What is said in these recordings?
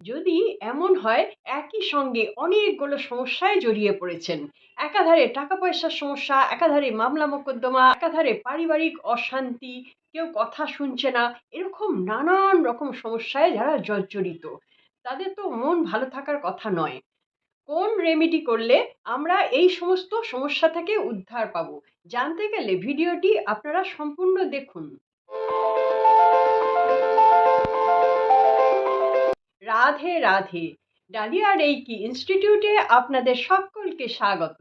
যদি এমন হয় একই সঙ্গে অনেকগুলো সমস্যায় জড়িয়ে পড়েছেন, একাধারে টাকা পয়সার সমস্যা, একাধারে মামলা মোকদ্দমা, একাধারে পারিবারিক অশান্তি, কেউ কথা শুনছে না, এরকম নানান রকম সমস্যায় যারা জর্জরিত, তাদের তো মন ভালো থাকার কথা নয়। কোন রেমেডি করলে আমরা এই সমস্ত সমস্যা থেকে উদ্ধার পাবো, জানতে গেলে ভিডিওটি আপনারা সম্পূর্ণ দেখুন। রাধে রাধে। ডালিয়া রেইকি ইনস্টিটিউটে আপনাদের সকলকে স্বাগত।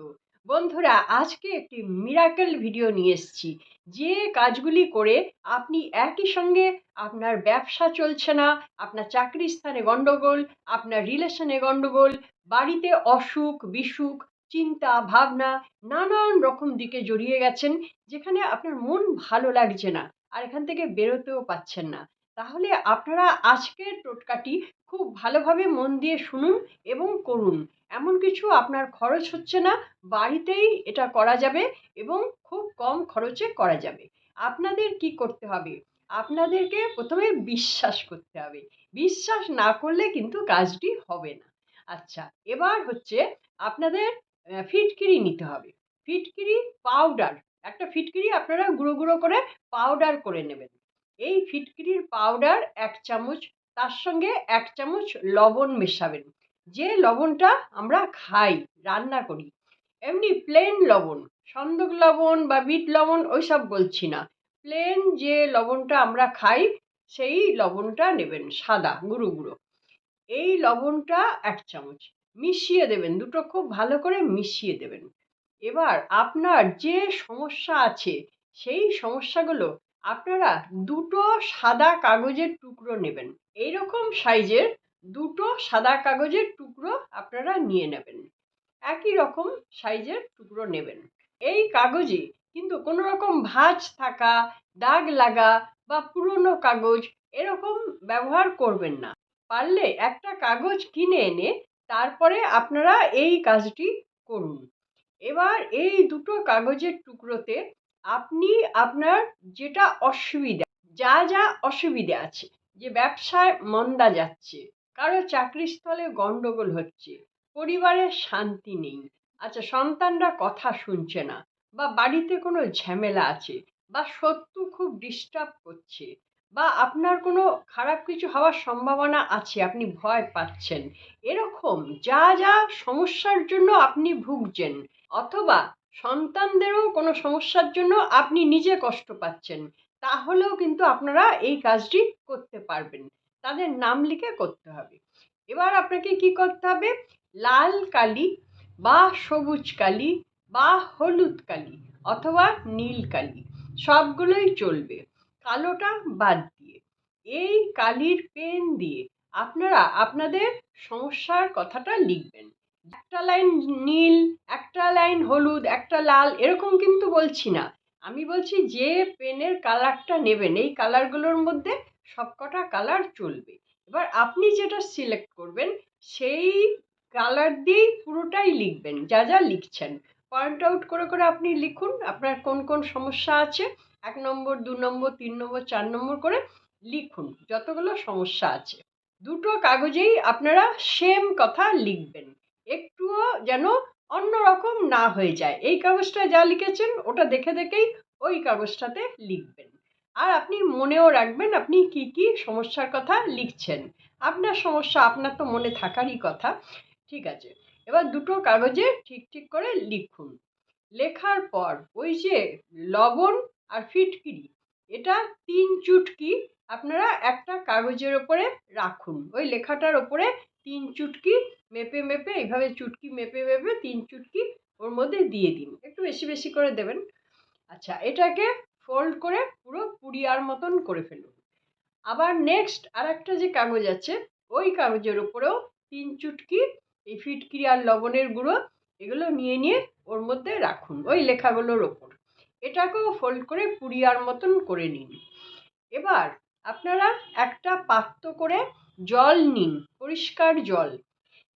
বন্ধুরা, আজকে একটি মিরাকেল ভিডিও নিয়ে এসেছি, যে কাজগুলি করে আপনি একই সঙ্গে আপনার ব্যবসা চলছে না, আপনার চাকরির স্থানে গন্ডগোল, আপনার রিলেশনে গন্ডগোল, বাড়িতে অসুখ বিসুখ, চিন্তা ভাবনা, নানান রকম দিকে জড়িয়ে গেছেন, যেখানে আপনার মন ভালো লাগছে না আর এখান থেকে বেরোতেও পাচ্ছেন না। তাহলে আপনারা আজকের টোটকাটি খুব ভালোভাবে মন দিয়ে শুনুন এবং করুন। এমন কিছু আপনার খরচ হচ্ছে না, বাড়িতেই এটা করা যাবে এবং খুব কম খরচে করা যাবে। আপনাদের কি করতে হবে? আপনাদেরকে প্রথমে বিশ্বাস করতে হবে। বিশ্বাস না করলে কিন্তু কাজটি হবে না। আচ্ছা, এবার হচ্ছে আপনাদের ফিটকিরি নিতে হবে। ফিটকিরি পাউডার, একটা ফিটকিরি আপনারা গুঁড়ো গুঁড়ো করে পাউডার করে নেবেন। এই ফিটকিরির পাউডার 1 চামচ, তার সঙ্গে 1 চামচ লবণ মেশাবেন। যে লবণটা আমরা খাই, রান্না করি, এমনি প্লেন লবণ, সন্দক লবণ বা বিট লবণ ওইসব বলছি না। প্লেন যে লবণটা আমরা খাই, সেই লবণটা নেবেন, সাদা গুঁড়ো গুঁড়ো। এই লবণটা 1 চামচ মিশিয়ে দেবেন, দুটো খুব ভালো করে মিশিয়ে দেবেন। এবার আপনার যে সমস্যা আছে, সেই সমস্যাগুলো আপনারা দুটো সাদা কাগজের টুকরো নেবেন। এইরকম সাইজের দুটো সাদা কাগজের টুকরো আপনারা নিয়ে নেবেন। একই রকম সাইজের টুকরো নেবেন। এই কাগজে কিন্তু কোনো রকম ভাঁজ থাকা, দাগ লাগা বা পুরনো কাগজ এরকম ব্যবহার করবেন না। পারলে একটা কাগজ কিনে এনে তারপরে আপনারা এই কাজটি করুন। এবার এই দুটো কাগজের টুকরোতে আপনি আপনার যেটা অসুবিধা, যা যা অসুবিধা আছে, যে ব্যবসায় মন্দা যাচ্ছে, কারো চাকরির স্থলে গন্ডগোল হচ্ছে, পরিবারে শান্তি নেই, আচ্ছা সন্তানরা কথা শুনছে না, বা বাড়িতে কোনো ঝামেলা আছে, বা শত্রু খুব ডিস্টার্ব করছে, বা আপনার কোনো খারাপ কিছু হওয়ার সম্ভাবনা আছে, আপনি ভয় পাচ্ছেন, এরকম যা যা সমস্যার জন্য আপনি ভুগছেন, অথবা সন্তানদেরও কোনো সমস্যার জন্য আপনি নিজে কষ্ট পাচ্ছেন, তাহলেও কিন্তু আপনারা এই কাজটি করতে পারবেন। তাদের নাম লিখে করতে হবে। এবার আপনাকে কি করতে হবে? লাল কালি বা সবুজ কালি বা হলুদ কালি অথবা নীল কালি, সবগুলোই চলবে, কালোটা বাদ দিয়ে। এই কালির পেন দিয়ে আপনারা আপনাদের সমস্যার কথাটা লিখবেন। একটা লাইন নীল, একটা লাইন হলুদ, একটা লাল, এরকম কিন্তু বলছি না। আমি বলছি যে পেনের কালারটা নেবেন, এই কালারগুলোর মধ্যে সবকটা কালার চলবে। এবার আপনি যেটা সিলেক্ট করবেন, সেই কালার দিয়েই পুরোটাই লিখবেন। যা যা লিখছেন পয়েন্ট আউট করে করে আপনি লিখুন আপনার কোন কোন সমস্যা আছে। 1 নম্বর, 2 নম্বর, 3 নম্বর, 4 নম্বর করে লিখুন যতগুলো সমস্যা আছে। দুটো কাগজেই আপনারা সেম কথা লিখবেন, একটুও যেন অন্যরকম না হয়ে যায়। এই কাগজটা যা লিখেছেন ওটা দেখে দেখেই ওই কাগজটাতে লিখবেন। আর আপনি মনেও রাখবেন আপনি কি কি সমস্যার কথা লিখছেন। আপনার সমস্যা আপনার তো মনে থাকারই কথা। ঠিক আছে, এবার দুটো কাগজে ঠিক ঠিক করে লিখুন। লেখার পর ওই যে লবণ আর ফিটকিরি, এটা 3 চুটকি আপনারা একটা কাগজের ওপরে রাখুন। ওই লেখাটার ওপরে 3 চুটকি মেপে মেপে, এইভাবে চুটকি মেপে মেপে 3 চুটকি ওর মধ্যে দিয়ে দিন, একটু বেশি বেশি করে দেবেন। আচ্ছা, এটাকে ফোল্ড করে পুরো পুড়িয়ার মতন করে ফেলুন। আবার নেক্সট আর একটা যে কাগজ আছে, ওই কাগজের উপরেও 3 চুটকি এই ফিটকিরি আর লবণের গুঁড়ো এগুলো নিয়ে নিয়ে ওর মধ্যে রাখুন ওই লেখাগুলোর ওপর। এটাকেও ফোল্ড করে পুড়িয়ার মতন করে নিন। এবার আপনারা একটা পাত্র করে জল নিন, পরিষ্কার জল।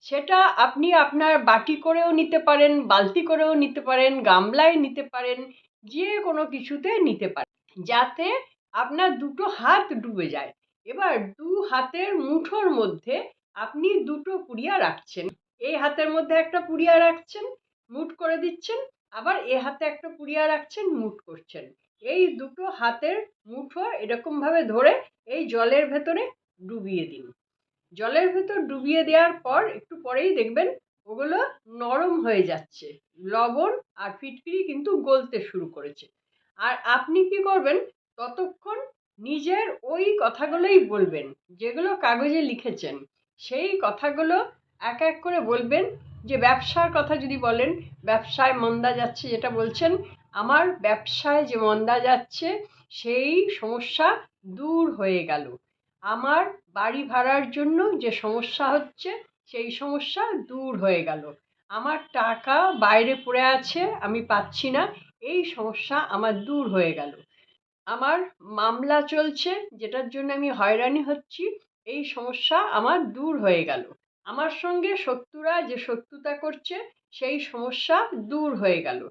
সেটা আপনি আপনার বাটি করেও নিতে পারেন, বালতি করেও নিতে পারেন, গামলায় নিতে পারেন, যে কোনো কিছুতে নিতে পারেন, যাতে আপনার দুটো হাত ডুবে যায়। এবার 2 হাতের মুঠোর মধ্যে আপনি দুটো পুড়িয়া রাখছেন, এই হাতের মধ্যে একটা পুড়িয়া রাখছেন, মুঠ করে দিচ্ছেন, আবার এ হাতে একটা পুড়িয়া রাখছেন, মুঠ করছেন। এই দুটো হাতের মুঠো এরকম ভাবে ধরে এই জলের ভেতরে ডুবিয়ে দিন। জলের ভেতর ডুবিয়ে দেওয়ার পর একটু পরেই দেখবেন ওগুলো নরম হয়ে যাচ্ছে, লবণ আর ফিটকিরি কিন্তু গলতে শুরু করেছে। আর আপনি কি করবেন, ততক্ষণ নিজের ওই কথাগুলোই বলবেন যেগুলো কাগজে লিখেছেন। সেই কথাগুলো এক এক করে বলবেন। যে ব্যবসার কথা যদি বলেন, ব্যবসায় মন্দা যাচ্ছে যেটা বলছেন, আমার ব্যবসায় যে মন্দা যাচ্ছে সেই সমস্যা দূর হয়ে গেল। আমার বাড়ি ভাড়ার জন্য যে সমস্যা হচ্ছে সেই সমস্যা দূর হয়ে গেল। আমার টাকা বাইরে পড়ে আছে, আমি পাচ্ছি না, এই সমস্যা আমার দূর হয়ে গেল। আমার মামলা চলছে যেটার জন্য আমি হয়রানি হচ্ছি, এই সমস্যা আমার দূর হয়ে গেল। আমার সঙ্গে শত্রুরা যে শত্রুতা করছে সেই সমস্যা দূর হয়ে গেল।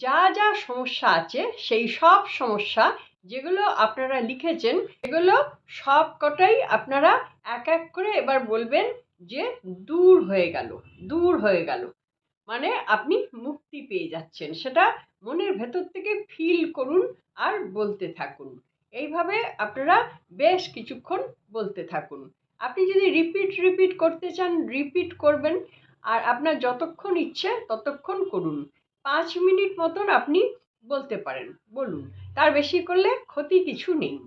যা যা সমস্যা আছে সেই সব সমস্যা যেগুলো আপনারা লিখেছেন সেগুলো সব কটাই আপনারা এক এক করে এবার বলবেন যে দূর হয়ে গেল, দূর হয়ে গেল। মানে আপনি মুক্তি পেয়ে যাচ্ছেন, সেটা মনের ভেতর থেকে ফিল করুন আর বলতে থাকুন। এইভাবে আপনারা বেশ কিছুক্ষণ বলতে থাকুন। আপনি যদি রিপিট করতে চান রিপিট করবেন, আর আপনার যতক্ষণ ইচ্ছে ততক্ষণ করুন। 5 মিনিট মতন আপনি বলতে পারেন, বলুন, তার বেশি করলে ক্ষতি কিছু নেই।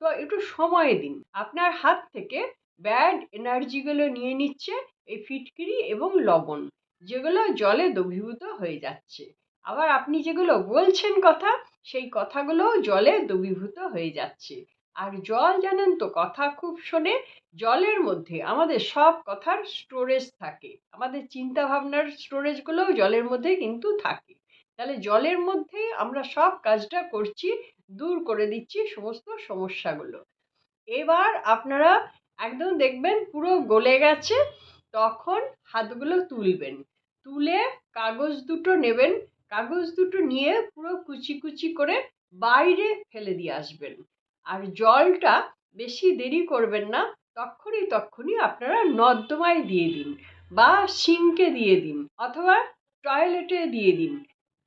তো একটু সময় দিন। আপনার হাত থেকে ব্যাড এনার্জিগুলো নিয়ে নিচ্ছে এই ফিটকিরি এবং লবণ, যেগুলো জলে দ্রবীভূত হয়ে যাচ্ছে। আবার আপনি যেগুলো বলছেন কথা, সেই কথাগুলো জলে দ্রবীভূত হয়ে যাচ্ছে। আর জল জানেন তো কথা খুব শোনে। জলের মধ্যে আমাদের সব কথার স্টোরেজ থাকে, আমাদের চিন্তা ভাবনার স্টোরেজগুলোও জলের মধ্যে কিন্তু থাকে। তাহলে জলের মধ্যেই আমরা সব কাজটা করছি, দূর করে দিচ্ছি সমস্ত সমস্যাগুলো। এবার আপনারা একদম দেখবেন পুরো গলে গেছে, তখন হাতগুলো তুলবেন। তুলে কাগজ দুটো নেবেন, কাগজ দুটো নিয়ে পুরো কুচি কুচি করে বাইরে ফেলে দিয়ে আসবেন। আর জলটা বেশি দেরি করবেন না, তক্ষুনি আপনারা নর্দমায় দিয়ে দিন, বা সিঙ্কে দিয়ে দিন, অথবা টয়লেটে দিয়ে দিন।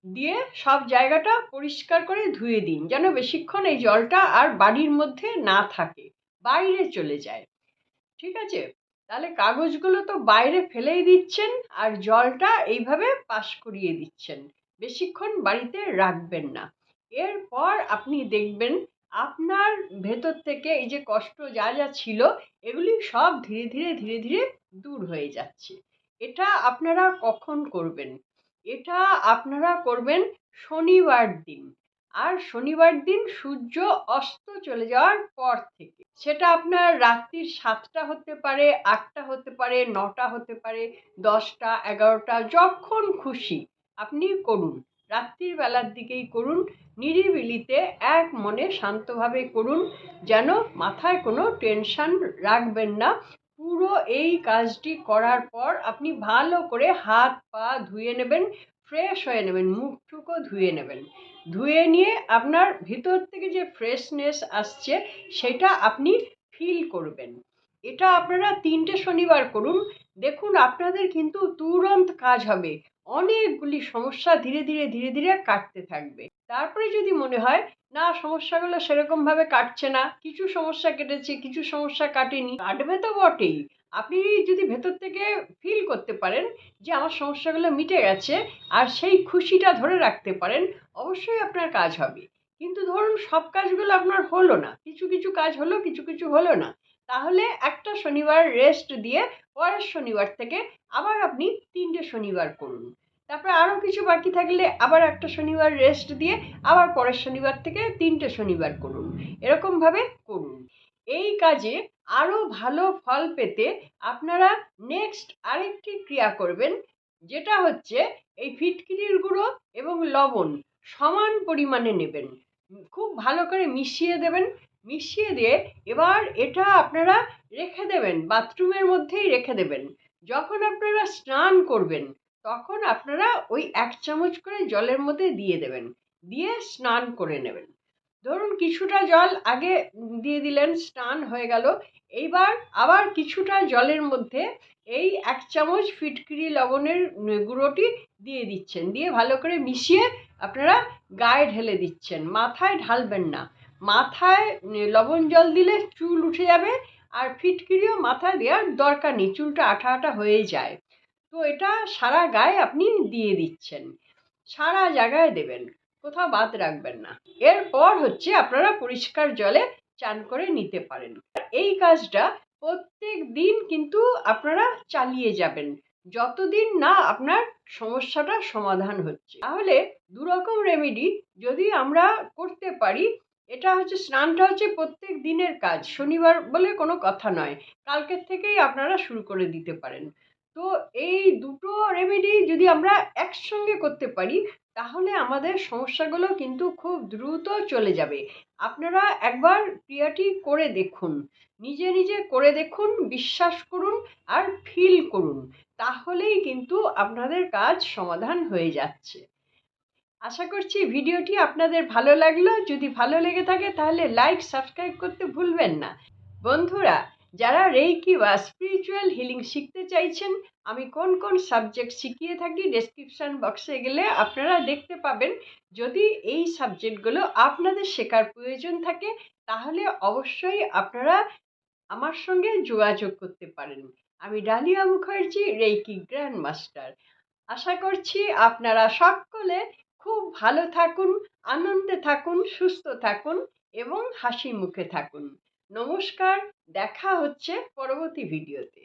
দিয়ে সব জায়গাটা পরিষ্কার করে ধুয়ে দিন, যেন বেশিক্ষণ এই জলটা আর বাড়ির মধ্যে না থাকে, বাইরে চলে যায়। ঠিক আছে? তাহলে কাগজগুলো তো বাইরে ফেলেই দিচ্ছেন, আর জলটা এইভাবে পাস করিয়ে দিচ্ছেন। বেশিক্ষণ বাড়িতে রাখবেন না। এরপর আপনি দেখবেন আপনার ভেতর থেকে এই যে কষ্ট যা যা ছিল এগুলি সব ধীরে ধীরে ধীরে ধীরে দূর হয়ে যাচ্ছে। এটা আপনারা কখন করবেন? এটা আপনারা করবেন শনিবার দিন। আর শনিবার দিন সূর্য অস্ত চলে যাওয়ার পর থেকে। সেটা আপনার রাত্রির 7টা হতে পারে, 8টা হতে পারে, 9টা হতে পারে, 10টা, 11টা, যখন খুশি আপনি করুন। রাত্রির বেলার দিকেই করুন, নিরিবিলিতে এক মনে শান্তভাবে করুন, যেন মাথায় কোনো টেনশন রাখবেন না। পুরো এই কাজটি করার পর আপনি ভালো করে হাত পা ধুয়ে নেবেন, ফ্রেশ হয়ে নেবেন, মুখটুকু ধুয়ে নেবেন। ধুয়ে নিয়ে আপনার ভিতর থেকে যে ফ্রেশনেস আসছে সেটা আপনি ফিল করবেন। এটা আপনারা 3টে শনিবার করুন, দেখুন আপনাদের কিন্তু তুরন্ত কাজ হবে। অনেকগুলি সমস্যা ধীরে ধীরে ধীরে ধীরে কাটতে থাকবে। তারপরে যদি মনে হয় না সমস্যাগুলো সেরকম ভাবে কাটছে না, কিছু সমস্যা কেটেছে কিছু সমস্যা কাটেনি, কাটবে তো বটেই। আপনি যদি ভেতর থেকে ফিল করতে পারেন যে আমার সমস্যাগুলো মিটে গেছে, আর সেই খুশিটা ধরে রাখতে পারেন, অবশ্যই আপনার কাজ হবে। কিন্তু ধরুন সব কাজগুলো আপনার হলো না, কিছু কিছু কাজ হলো কিছু কিছু হলো না, তাহলে একটা শনিবার রেস্ট দিয়ে পরের শনিবার থেকে আবার আপনি 3টে শনিবার করুন। তারপরে আরও কিছু বাকি থাকলে আবার একটা শনিবার রেস্ট দিয়ে আবার পরের শনিবার থেকে 3টে শনিবার করুন। এরকমভাবে করুন। এই কাজে আরও ভালো ফল পেতে আপনারা নেক্সট আরেকটি ক্রিয়া করবেন, যেটা হচ্ছে এই ফিটকিরির গুঁড়ো এবং লবণ সমান পরিমাণে নেবেন, খুব ভালো করে মিশিয়ে দেবেন। মিশিয়ে দিয়ে এবার এটা আপনারা রেখে দেবেন, বাথরুমের মধ্যেই রেখে দেবেন। যখন আপনারা স্নান করবেন তখন আপনারা ওই 1 চামচ করে জলের মধ্যে দিয়ে দেবেন, দিয়ে স্নান করে নেবেন। ধরুন কিছুটা জল আগে দিয়ে দিলেন, স্নান হয়ে গেল। এইবার আবার কিছুটা জলের মধ্যে এই ১ চামচ ফিটকিরি লবণের গুঁড়োটি দিয়ে দিচ্ছেন। দিয়ে ভালো করে মিশিয়ে আপনারা গায়ে ঢেলে দিচ্ছেন। মাথায় ঢালবেন না। মাথায় লবণ জল দিলে চুল উঠে যাবে, আর ফিটকিরিও মাথায় দেওয়ার দরকার নেই, চুলটা আঠা আঠা হয়ে যায়। তো এটা সারা গায়ে আপনি দিয়ে দিচ্ছেন। সারা জায়গায় দেবেন, কোথাও বাদ রাখবেন না। এরপর হচ্ছে আপনারা পরিষ্কার জলে চান করে নিতে পারেন। এই কাজটা প্রত্যেক দিন কিন্তু আপনারা চালিয়ে যাবেন, যতদিন না আপনার সমস্যাটা সমাধান হচ্ছে। তাহলে দুরকম রেমেডি যদি আমরা করতে পারি, এটা হচ্ছে স্নানটা হচ্ছে প্রত্যেক দিনের কাজ, শনিবার বলে কোনো কথা নয়। কালকের থেকেই আপনারা শুরু করে দিতে পারেন। তো এই দুটো রেমেডি যদি আমরা একসঙ্গে করতে পারি, তাহলে আমাদের সমস্যাগুলো কিন্তু খুব দ্রুত চলে যাবে। আপনারা একবার ক্রিয়াটি করে দেখুন, নিজে নিজে করে দেখুন, বিশ্বাস করুন আর ফিল করুন, তাহলেই কিন্তু আপনাদের কাজ সমাধান হয়ে যাচ্ছে। আশা করছি ভিডিওটি আপনাদের ভালো লাগলো। যদি ভালো লেগে থাকে তাহলে লাইক, সাবস্ক্রাইব করতে ভুলবেন না। বন্ধুরা, যারা রেইকি বা স্পিরিচুয়াল হিলিং শিখতে চাইছেন, আমি কোন কোন সাবজেক্ট শিখিয়ে থাকি ডেসক্রিপশন বক্সে গেলে আপনারা দেখতে পাবেন। যদি এই সাবজেক্টগুলো আপনাদের শেখার প্রয়োজন থাকে, তাহলে অবশ্যই আপনারা আমার সঙ্গে যোগাযোগ করতে পারেন। আমি Dalia Mukherjee, reiki grand master. আশা করছি আপনারা সকলে খুব ভালো থাকুন, আনন্দে থাকুন, সুস্থ থাকুন এবং হাসি মুখে থাকুন। নমস্কার, দেখা হচ্ছে পরবর্তী ভিডিওতে।